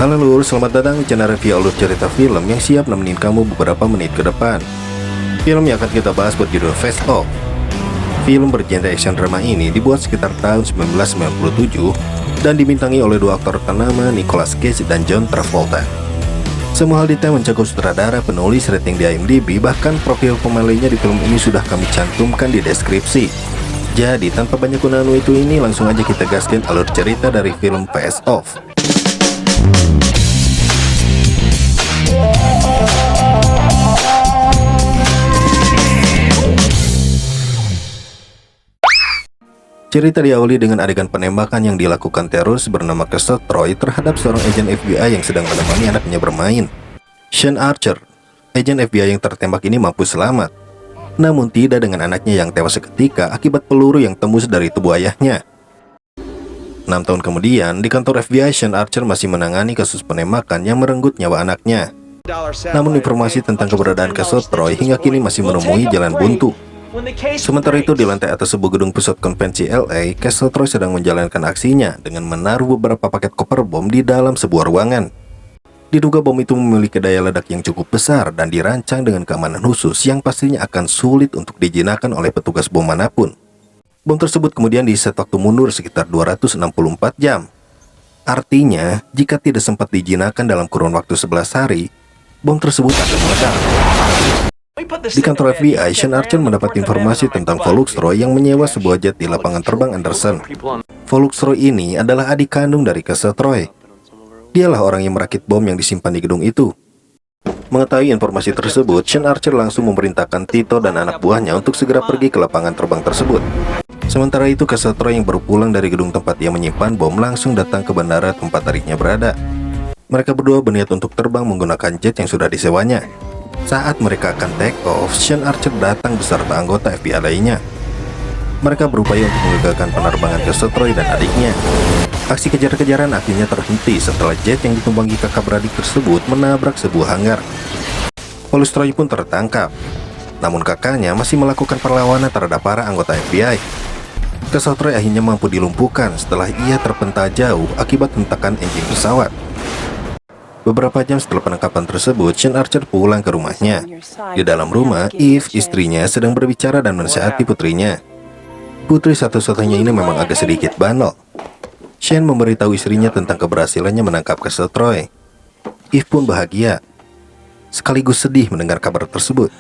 Halo lur, selamat datang di channel review alur cerita film yang siap nemenin kamu beberapa menit ke depan. Film yang akan kita bahas berjudul Face Off. Film bergenre action drama ini dibuat sekitar tahun 1997 dan dibintangi oleh dua aktor ternama Nicolas Cage dan John Travolta. Semua hal detail mencakup sutradara, penulis, rating di IMDb, bahkan profil pemainnya di film ini sudah kami cantumkan di deskripsi. Jadi tanpa banyak gunaan ini, langsung aja kita gaskan alur cerita dari film Face Off. Cerita diawali dengan adegan penembakan yang dilakukan teroris bernama Castle Troy terhadap seorang agen FBI yang sedang menemani anaknya bermain. Sean Archer, agen FBI yang tertembak ini mampu selamat, namun tidak dengan anaknya yang tewas seketika akibat peluru yang tembus dari tubuh ayahnya. 6 tahun kemudian, di kantor FBI, Sean Archer masih menangani kasus penembakan yang merenggut nyawa anaknya. Namun informasi tentang keberadaan Castle Troy hingga kini masih menemui jalan buntu. Sementara itu, di lantai atas sebuah gedung pusat konvensi LA, Castle Troy sedang menjalankan aksinya dengan menaruh beberapa paket koper bom di dalam sebuah ruangan. Diduga bom itu memiliki daya ledak yang cukup besar dan dirancang dengan keamanan khusus yang pastinya akan sulit untuk dijinakkan oleh petugas bom manapun. Bom tersebut kemudian diset waktu mundur sekitar 264 jam. Artinya, jika tidak sempat dijinakkan dalam kurun waktu 11 hari, bom tersebut akan meledak. Di kantor FBI, Sean Archer mendapat informasi tentang Pollux Troy yang menyewa sebuah jet di lapangan terbang Anderson. Pollux Troy ini adalah adik kandung dari Castle Troy. Dialah orang yang merakit bom yang disimpan di gedung itu. Mengetahui informasi tersebut, Sean Archer langsung memerintahkan Tito dan anak buahnya untuk segera pergi ke lapangan terbang tersebut. Sementara itu, Castle Troy yang baru pulang dari gedung tempat ia menyimpan bom langsung datang ke bandara tempat adiknya berada. Mereka berdua berniat untuk terbang menggunakan jet yang sudah disewanya. Saat mereka akan take off, Sean Archer datang beserta anggota FBI lainnya. Mereka berupaya untuk menggagalkan penerbangan Castle Troy dan adiknya. Aksi kejar-kejaran akhirnya terhenti setelah jet yang ditumpangi kakak beradik tersebut menabrak sebuah hanggar. Pollux Troy pun tertangkap, namun kakaknya masih melakukan perlawanan terhadap para anggota FBI. Castle Troy akhirnya mampu dilumpuhkan setelah ia terpental jauh akibat hentakan engine pesawat. Beberapa jam setelah penangkapan tersebut, Sean Archer pulang ke rumahnya. Di dalam rumah, Eve, istrinya, sedang berbicara dan menasihati putrinya. Putri satu-satunya ini memang agak sedikit bandel. Sean memberitahu istrinya tentang keberhasilannya menangkap Castle Troy. Eve pun bahagia, sekaligus sedih mendengar kabar tersebut.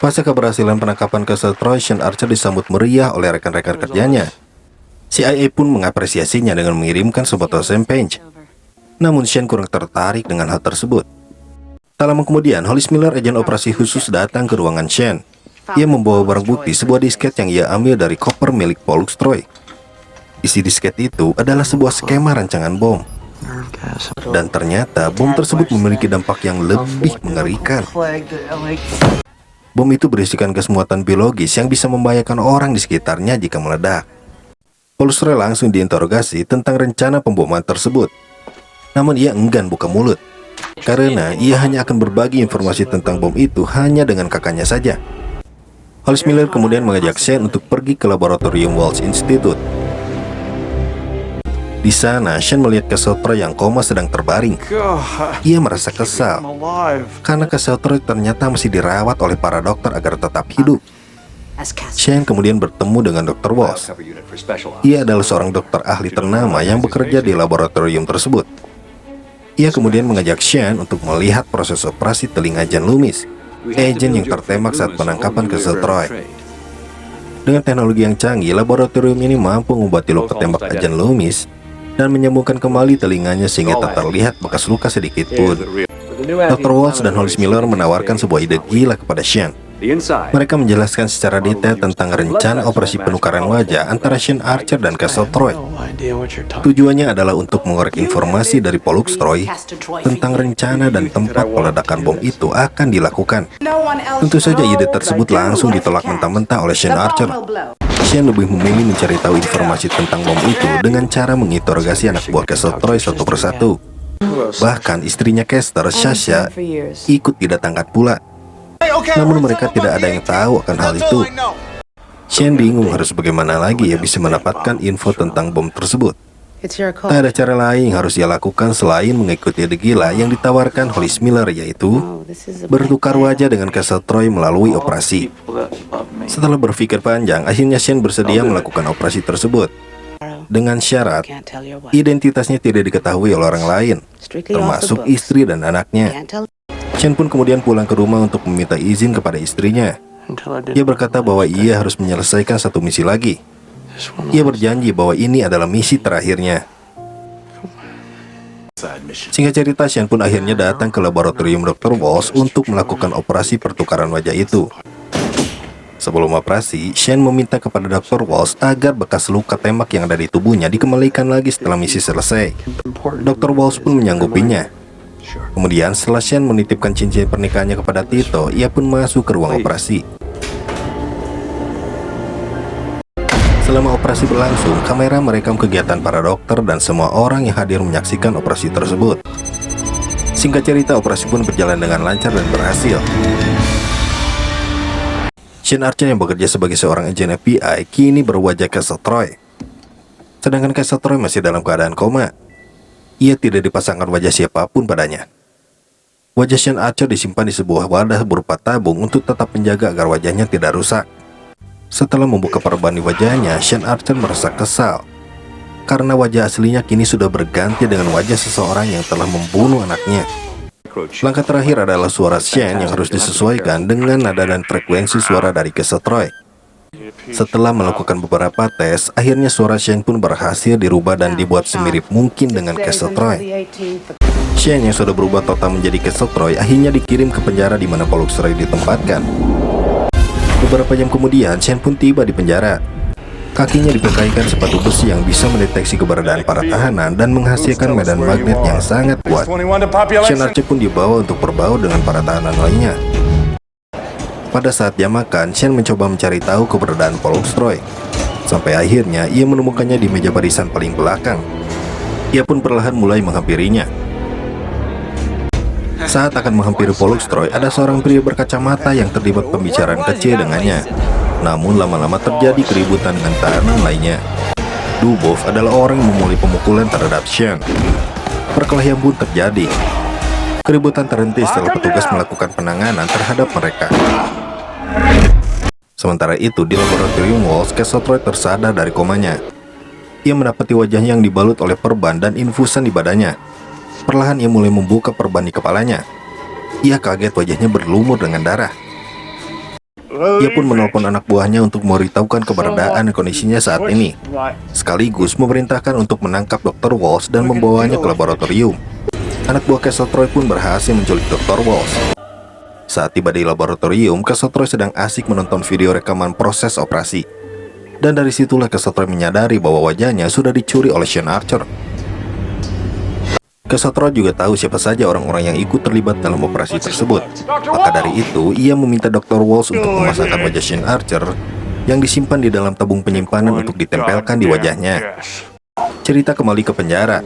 Pasca keberhasilan penangkapan Castle Troy, Sean Archer disambut meriah oleh rekan-rekan kerjanya. CIA pun mengapresiasinya dengan mengirimkan sebotol champagne. Namun Sean kurang tertarik dengan hal tersebut. Tak lama kemudian, Hollis Miller, agen operasi khusus, datang ke ruangan Sean. Ia membawa barang bukti, sebuah disket yang ia ambil dari koper milik Pollux Troy. Isi disket itu adalah sebuah skema rancangan bom. Dan ternyata bom tersebut memiliki dampak yang lebih mengerikan. Bom itu berisikan gas muatan biologis yang bisa membahayakan orang di sekitarnya jika meledak. Pollux Troy langsung diinterogasi tentang rencana pemboman tersebut. Namun ia enggan buka mulut, karena ia hanya akan berbagi informasi tentang bom itu hanya dengan kakaknya saja. Hollis Miller kemudian mengajak Sean untuk pergi ke laboratorium Walsh Institute. Di sana, Sean melihat Castle Troy yang koma sedang terbaring. Ia merasa kesal, karena Castle Troy ternyata masih dirawat oleh para dokter agar tetap hidup. Sean kemudian bertemu dengan Dr. Walsh. Ia adalah seorang dokter ahli ternama yang bekerja di laboratorium tersebut. Ia kemudian mengajak Sean untuk melihat proses operasi telinga John Loomis, agen yang tertembak saat penangkapan Castle Troy. Dengan teknologi yang canggih, laboratorium ini mampu mengobati luka tembak John Loomis dan menyembuhkan kembali telinganya sehingga tak terlihat bekas luka sedikit pun. Dr. Walsh dan Hollis Miller menawarkan sebuah ide gila kepada Sean. Mereka menjelaskan secara detail tentang rencana operasi penukaran wajah antara Sean Archer dan Castle Troy. Tujuannya adalah untuk mengorek informasi dari Pollux Troy tentang rencana dan tempat peledakan bom itu akan dilakukan. Tentu saja ide tersebut langsung ditolak mentah-mentah oleh Sean Archer. Sean lebih memilih mencari tahu informasi tentang bom itu dengan cara menginterogasi anak buah Castle Troy satu persatu. Bahkan istrinya Kester, Sasha, ikut didatangkan pula. Namun mereka tidak ada yang tahu akan hal itu. Sean bingung harus bagaimana lagi ia bisa mendapatkan info tentang bom tersebut. Tak ada cara lain yang harus ia lakukan selain mengikuti ide gila yang ditawarkan Hollis Miller, yaitu bertukar wajah dengan Castle Troy melalui operasi. Setelah berpikir panjang, akhirnya Shane bersedia melakukan operasi tersebut. Dengan syarat, identitasnya tidak diketahui oleh orang lain, termasuk istri dan anaknya. Shane pun kemudian pulang ke rumah untuk meminta izin kepada istrinya. Ia berkata bahwa ia harus menyelesaikan satu misi lagi. Ia berjanji bahwa ini adalah misi terakhirnya. Singkat cerita, Shane pun akhirnya datang ke laboratorium Dr. Walsh untuk melakukan operasi pertukaran wajah itu. Sebelum operasi, Shane meminta kepada Dr. Walsh agar bekas luka tembak yang ada di tubuhnya dikembalikan lagi setelah misi selesai. Dr. Walsh pun menyanggupinya. Kemudian setelah Shane menitipkan cincin pernikahannya kepada Tito, ia pun masuk ke ruang operasi. Selama operasi berlangsung, kamera merekam kegiatan para dokter dan semua orang yang hadir menyaksikan operasi tersebut. Singkat cerita, operasi pun berjalan dengan lancar dan berhasil. Shane Archer yang bekerja sebagai seorang agen FBI kini berwajah Castle Troy. Sedangkan Castle Troy masih dalam keadaan koma. Ia tidak dipasangkan wajah siapapun padanya. Wajah Shane Archer disimpan di sebuah wadah berupa tabung untuk tetap menjaga agar wajahnya tidak rusak. Setelah membuka perban di wajahnya, Shane Archer merasa kesal karena wajah aslinya kini sudah berganti dengan wajah seseorang yang telah membunuh anaknya. Langkah terakhir adalah suara Shane yang harus disesuaikan dengan nada dan frekuensi suara dari Castle Troy. Setelah melakukan beberapa tes, akhirnya suara Shane pun berhasil dirubah dan dibuat semirip mungkin dengan Castle Troy. Shane yang sudah berubah total menjadi Castle Troy akhirnya dikirim ke penjara di mana Pollux Ray ditempatkan. Beberapa jam kemudian, Shane pun tiba di penjara. Kakinya dikekaikan sepatu besi yang bisa mendeteksi keberadaan para tahanan dan menghasilkan medan magnet yang sangat kuat. Shane Archer pun dibawa untuk berbaur dengan para tahanan lainnya. Pada saat jam makan, Shane mencoba mencari tahu keberadaan Pollux Ray. Sampai akhirnya, ia menemukannya di meja barisan paling belakang. Ia pun perlahan mulai menghampirinya. Saat akan menghampiri Pollux Ray, ada seorang pria berkacamata yang terlibat pembicaraan kecil dengannya. Namun lama-lama terjadi keributan dengan tahanan lainnya. Dubov adalah orang yang memulai pemukulan terhadap Shane. Perkelahian pun terjadi. Keributan terhenti setelah petugas melakukan penanganan terhadap mereka. Sementara itu, di laboratorium Walsh, Castle Troy tersadar dari komanya. Ia mendapati wajahnya yang dibalut oleh perban dan infusan di badannya. Perlahan ia mulai membuka perban di kepalanya. Ia kaget wajahnya berlumur dengan darah. Ia pun menelpon anak buahnya untuk memberitahukan keberadaan dan kondisinya saat ini, sekaligus memerintahkan untuk menangkap Dr. Walsh dan membawanya ke laboratorium. Anak buah Castle Troy pun berhasil menculik Dr. Walsh. Saat tiba di laboratorium, Castle Troy sedang asik menonton video rekaman proses operasi. Dan dari situlah Castle Troy menyadari bahwa wajahnya sudah dicuri oleh Shane Archer. Castle Troy juga tahu siapa saja orang-orang yang ikut terlibat dalam operasi tersebut. Maka dari itu, ia meminta Dr. Walsh untuk memasangkan wajah Shane Archer yang disimpan di dalam tabung penyimpanan untuk ditempelkan di wajahnya. Cerita kembali ke penjara.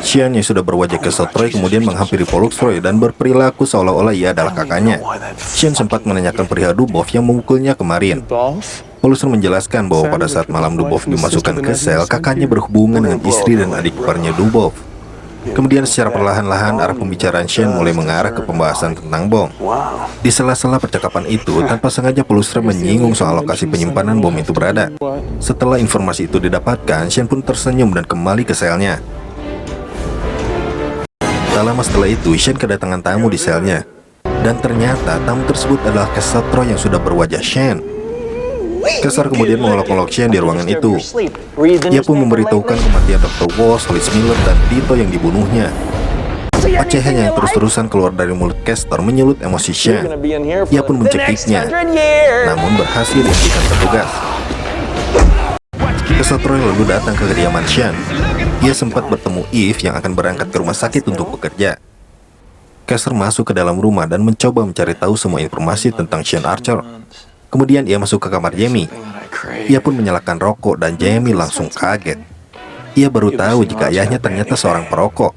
Shane yang sudah berwajah Castle Troy kemudian menghampiri Pollux Ray dan berperilaku seolah-olah ia adalah kakaknya. Shane sempat menanyakan perihal Dubov yang memukulnya kemarin. Pollux Ray menjelaskan bahwa pada saat malam Dubov dimasukkan ke sel, kakaknya berhubungan dengan istri dan adik iparnya Dubov. Kemudian secara perlahan-lahan arah pembicaraan Shane mulai mengarah ke pembahasan tentang bom. Di sela-sela percakapan itu, tanpa sengaja Pollux Ray menyinggung soal lokasi penyimpanan bom itu berada. Setelah informasi itu didapatkan, Shane pun tersenyum dan kembali ke selnya. Tak lama setelah itu, Shane kedatangan tamu di selnya. Dan ternyata tamu tersebut adalah Castle Troy yang sudah berwajah Shane. Castle kemudian mengolok-olok Shane di ruangan itu. Ia pun memberitahukan kematian Dr. Walsh, Hollis Miller, dan Tito yang dibunuhnya. Ocehan yang terus-terusan keluar dari mulut Castle menyulut emosi Shane. Ia pun mencekiknya, namun berhasil dihentikan petugas. Castle Troy lalu datang ke kediaman Shane. Ia sempat bertemu Eve yang akan berangkat ke rumah sakit untuk bekerja. Castle masuk ke dalam rumah dan mencoba mencari tahu semua informasi tentang Shane Archer. Kemudian ia masuk ke kamar Jamie. Ia pun menyalakan rokok dan Jamie langsung kaget. Ia baru tahu jika ayahnya ternyata seorang perokok.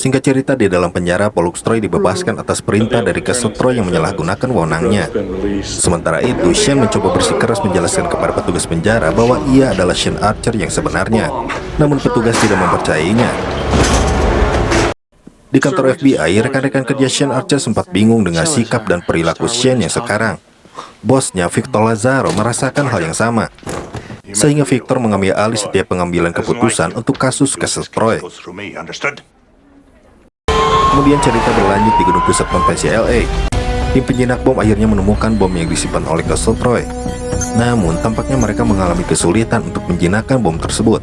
Singkat cerita, di dalam penjara, Pollux Troy dibebaskan atas perintah dari Castle Troy yang menyalahgunakan wewenangnya. Sementara itu, Shane mencoba bersikeras menjelaskan kepada petugas penjara bahwa ia adalah Sean Archer yang sebenarnya. Namun petugas tidak mempercayainya. Di kantor FBI, rekan-rekan kerja Sean Archer sempat bingung dengan sikap dan perilaku Shane yang sekarang. Bosnya, Victor Lazaro, merasakan hal yang sama. Sehingga Victor mengambil alih setiap pengambilan keputusan untuk kasus Castle Troy. Kemudian cerita berlanjut di gedung pusat konvensi LA. Tim penjinak bom akhirnya menemukan bom yang disimpan oleh Castle Troy. Namun, tampaknya mereka mengalami kesulitan untuk menjinakkan bom tersebut.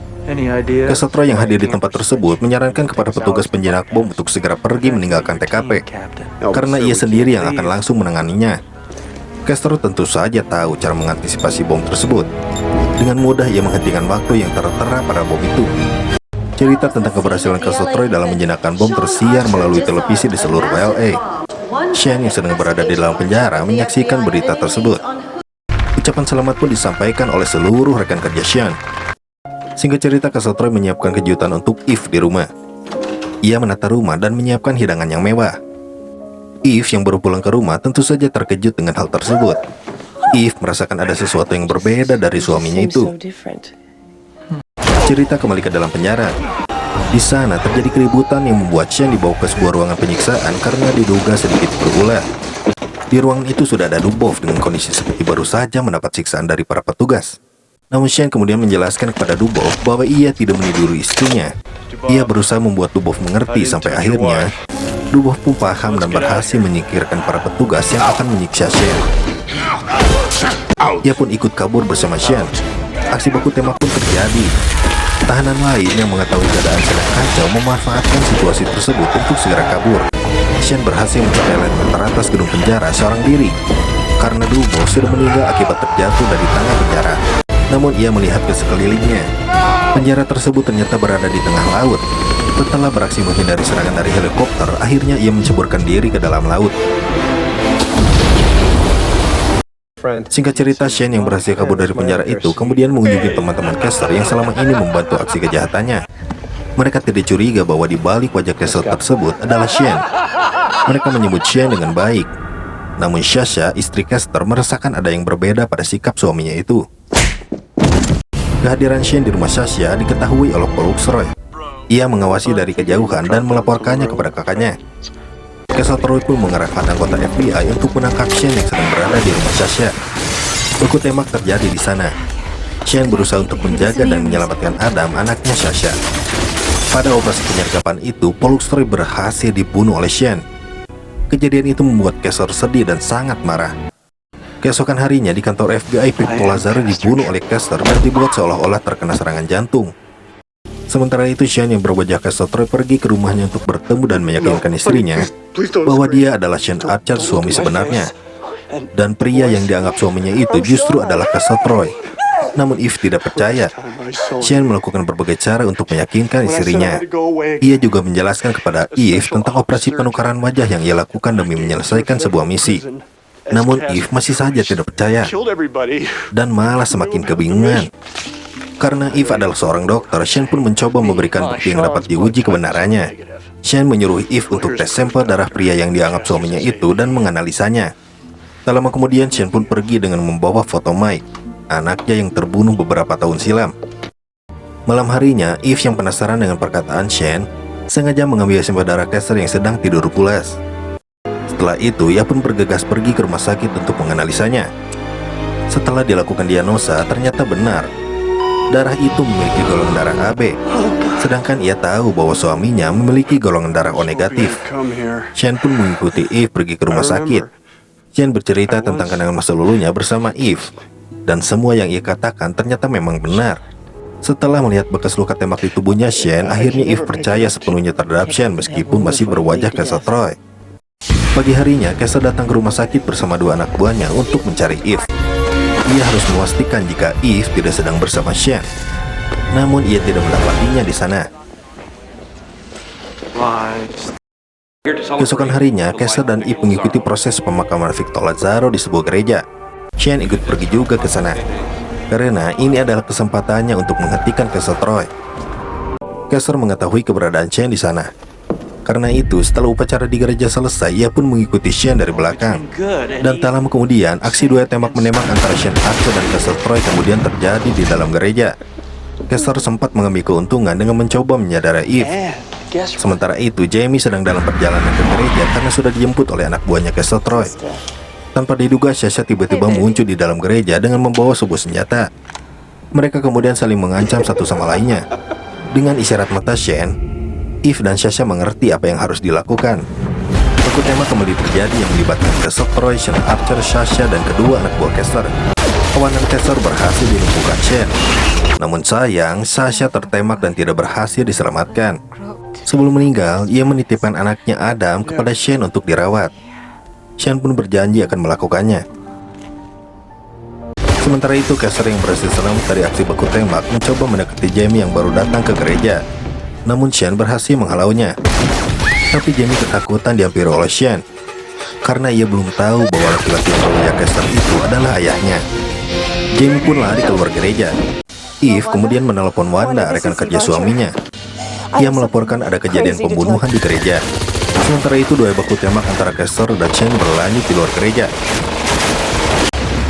Castle Troy yang hadir di tempat tersebut menyarankan kepada petugas penjinak bom untuk segera pergi meninggalkan TKP, karena ia sendiri yang akan langsung menanganinya. Castle tentu saja tahu cara mengantisipasi bom tersebut. Dengan mudah ia menghentikan waktu yang tertera pada bom itu. Cerita tentang keberhasilan Castle Troy dalam menjinakkan bom tersiar melalui televisi di seluruh LA. Shane yang sedang berada di dalam penjara menyaksikan berita tersebut. Ucapan selamat pun disampaikan oleh seluruh rekan kerja Shane. Singkat cerita, Castle Troy menyiapkan kejutan untuk Eve di rumah. Ia menata rumah dan menyiapkan hidangan yang mewah. Eve yang baru pulang ke rumah tentu saja terkejut dengan hal tersebut. Eve merasakan ada sesuatu yang berbeda dari suaminya itu. Cerita kembali ke dalam penjara. Di sana terjadi keributan yang membuat Shane dibawa ke sebuah ruangan penyiksaan karena diduga sedikit berulah. Di ruangan itu sudah ada Dubov dengan kondisi seperti baru saja mendapat siksaan dari para petugas. Namun Shane kemudian menjelaskan kepada Dubov bahwa ia tidak meniduri istrinya. Ia berusaha membuat Dubov mengerti sampai akhirnya Dubov pun paham dan berhasil menyingkirkan para petugas yang akan menyiksa Shane. Ia pun ikut kabur bersama Shane. Aksi baku tembak pun terjadi. Tahanan lain yang mengetahui keadaan sedang kacau memanfaatkan situasi tersebut untuk segera kabur. Shane berhasil mencapai lantai teratas gedung penjara seorang diri karena Dubov sudah meninggal akibat terjatuh dari tangga penjara. Namun ia melihat ke sekelilingnya. Penjara tersebut ternyata berada di tengah laut. Setelah beraksi menghindari serangan dari helikopter, akhirnya ia menceburkan diri ke dalam laut. Singkat cerita, Shane yang berhasil kabur dari penjara itu kemudian mengunjungi teman-teman Kester yang selama ini membantu aksi kejahatannya. Mereka tidak curiga bahwa di balik wajah Kester tersebut adalah Shane. Mereka menyebut Shane dengan baik. Namun Sasha, istri Kester, merasakan ada yang berbeda pada sikap suaminya itu. Kehadiran Shane di rumah Sasha diketahui oleh Pollux Troy. Ia mengawasi dari kejauhan dan melaporkannya kepada kakaknya. Castle Troy pun mengerahkan anggota FBI untuk menangkap Shane yang sedang berada di rumah Sasha. Baku tembak terjadi di sana. Shane berusaha untuk menjaga dan menyelamatkan Adam, anaknya Sasha. Pada operasi penyergapan itu, Pollux Troy berhasil dibunuh oleh Shane. Kejadian itu membuat Castle sedih dan sangat marah. Keesokan harinya di kantor FBI, Victor Lazaro dibunuh oleh Castle dan dibuat seolah-olah terkena serangan jantung. Sementara itu, Shane yang berwajah Castle Troy pergi ke rumahnya untuk bertemu dan meyakinkan istrinya bahwa dia adalah Sean Archer, suami sebenarnya. Dan pria yang dianggap suaminya itu justru adalah Castle Troy. Namun Eve tidak percaya. Shane melakukan berbagai cara untuk meyakinkan istrinya. Ia juga menjelaskan kepada Eve tentang operasi penukaran wajah yang ia lakukan demi menyelesaikan sebuah misi. Namun Eve masih saja tidak percaya dan malah semakin kebingungan. Karena Eve adalah seorang dokter, Shane pun mencoba memberikan bukti yang dapat diuji kebenarannya. Shane menyuruh Eve untuk tes sampel darah pria yang dianggap suaminya itu dan menganalisanya. Tak lama kemudian, Shane pun pergi dengan membawa foto Mike, anaknya yang terbunuh beberapa tahun silam. Malam harinya, Eve yang penasaran dengan perkataan Shane, sengaja mengambil sampel darah Kester yang sedang tidur pulas. Setelah itu, ia pun bergegas pergi ke rumah sakit untuk menganalisanya. Setelah dilakukan diagnosa, ternyata benar. Darah itu memiliki golongan darah AB, sedangkan ia tahu bahwa suaminya memiliki golongan darah O negatif. Shane pun mengikuti Eve pergi ke rumah sakit. Shane bercerita tentang kenangan masa lalunya bersama Eve, dan semua yang ia katakan ternyata memang benar. Setelah melihat bekas luka tembak di tubuhnya Shane, akhirnya Eve percaya sepenuhnya terhadap Shane meskipun masih berwajah Castle Troy. Pagi harinya, Castle datang ke rumah sakit bersama dua anak buahnya untuk mencari Eve. Ia harus memastikan jika Eve tidak sedang bersama Shane. Namun ia tidak mendapatinya di sana. Keesokan harinya, Castle dan Eve mengikuti proses pemakaman Victor Lazaro di sebuah gereja. Shane ikut pergi juga ke sana, karena ini adalah kesempatannya untuk menghentikan Castle Troy. Castle mengetahui keberadaan Shane di sana. Karena itu, setelah upacara di gereja selesai, ia pun mengikuti Shen dari belakang. Dan tak lama kemudian, aksi duel tembak-menembak antara Shen Archer dan Castle Troy kemudian terjadi di dalam gereja. Castle sempat mengambil keuntungan dengan mencoba menyadari Eve. Sementara itu, Jamie sedang dalam perjalanan ke gereja karena sudah dijemput oleh anak buahnya Castle Troy. Tanpa diduga, Sasha tiba-tiba muncul di dalam gereja dengan membawa sebuah senjata. Mereka kemudian saling mengancam satu sama lainnya. Dengan isyarat mata Shen, Eve dan Sasha mengerti apa yang harus dilakukan. Baku tembak kembali terjadi yang melibatkan Castle Troy, Shen Archer, Sasha, dan kedua anak buah Kessler. Kawanan Kessler berhasil dilumpuhkan Shen. Namun sayang, Sasha tertembak dan tidak berhasil diselamatkan. Sebelum meninggal, ia menitipkan anaknya Adam kepada Shen untuk dirawat. Shen pun berjanji akan melakukannya. Sementara itu, Kessler yang berhasil selamat dari aksi baku tembak mencoba mendekati Jamie yang baru datang ke gereja. Namun Shen berhasil menghalaunya. Tapi Jamie ketakutan dihampiri oleh Shen karena ia belum tahu bahwa laki-laki yang bernama Kessler itu adalah ayahnya. Jamie pun lari keluar gereja. Eve kemudian menelepon Wanda, rekan kerja suaminya. Ia melaporkan ada kejadian pembunuhan di gereja. Sementara itu, duel baku tembak antara Kessler dan Shen berlanjut di luar gereja.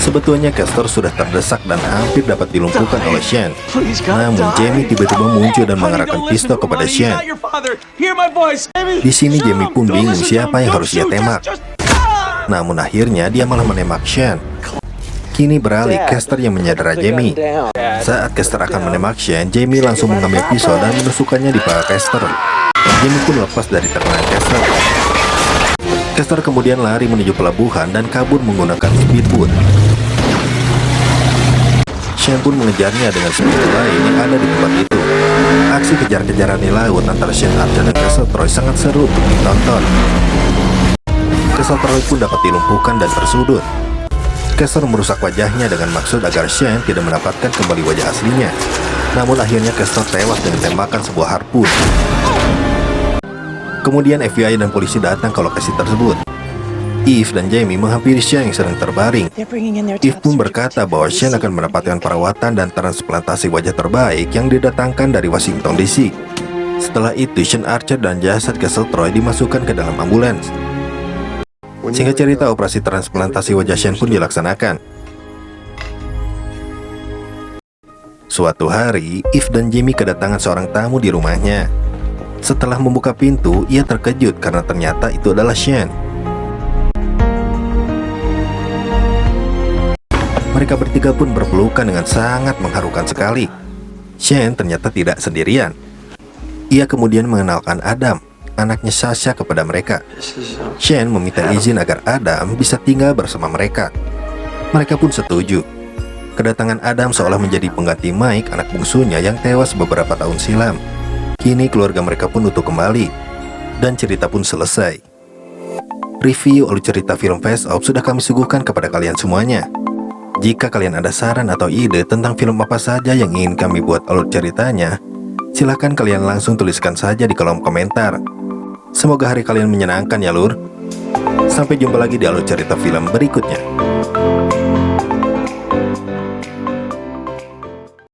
Sebetulnya Kessler sudah terdesak dan hampir dapat dilumpuhkan oleh Shen. Namun Jamie tiba-tiba muncul dan mengarahkan pistol kepada Shen. Di sini Jamie pun bingung siapa yang harus dia tembak. Namun akhirnya dia malah menembak Shen. Kini beralih, Kessler yang menyadara Jamie. Saat Kessler akan menembak Shen, Jamie langsung mengambil pisau dan menusukkannya di paha Kessler. Jamie pun lepas dari tekanan Kessler. Kessler kemudian lari menuju pelabuhan dan kabur menggunakan speedboat. Shen pun mengejarnya dengan speedboat lain yang ada di tempat itu. Aksi kejar-kejaran di laut antara Shen Archer dan Castle Troy sangat seru untuk ditonton. Castle Troy pun dapat dilumpuhkan dan tersudut. Kessler merusak wajahnya dengan maksud agar Shen tidak mendapatkan kembali wajah aslinya. Namun akhirnya Kessler tewas dengan tembakan sebuah harpun. Kemudian FBI dan polisi datang ke lokasi tersebut. Eve dan Jamie menghampiri Shen yang sedang terbaring. Eve pun berkata bahwa Shen akan mendapatkan perawatan dan transplantasi wajah terbaik yang didatangkan dari Washington DC. Setelah itu, Shen Archer dan jasad Castle Troy dimasukkan ke dalam ambulans. Singkat cerita, operasi transplantasi wajah Shen pun dilaksanakan. Suatu hari, Eve dan Jamie kedatangan seorang tamu di rumahnya. Setelah membuka pintu, ia terkejut karena ternyata itu adalah Shen. Mereka bertiga pun berpelukan dengan sangat mengharukan sekali. Shen ternyata tidak sendirian. Ia kemudian mengenalkan Adam, anaknya Sasha, kepada mereka. Shen meminta izin agar Adam bisa tinggal bersama mereka. Mereka pun setuju. Kedatangan Adam seolah menjadi pengganti Mike, anak bungsunya yang tewas beberapa tahun silam. Kini keluarga mereka pun utuh kembali, dan cerita pun selesai. Review alur cerita film Face Off sudah kami suguhkan kepada kalian semuanya. Jika kalian ada saran atau ide tentang film apa saja yang ingin kami buat alur ceritanya, silahkan kalian langsung tuliskan saja di kolom komentar. Semoga hari kalian menyenangkan ya lur. Sampai jumpa lagi di alur cerita film berikutnya.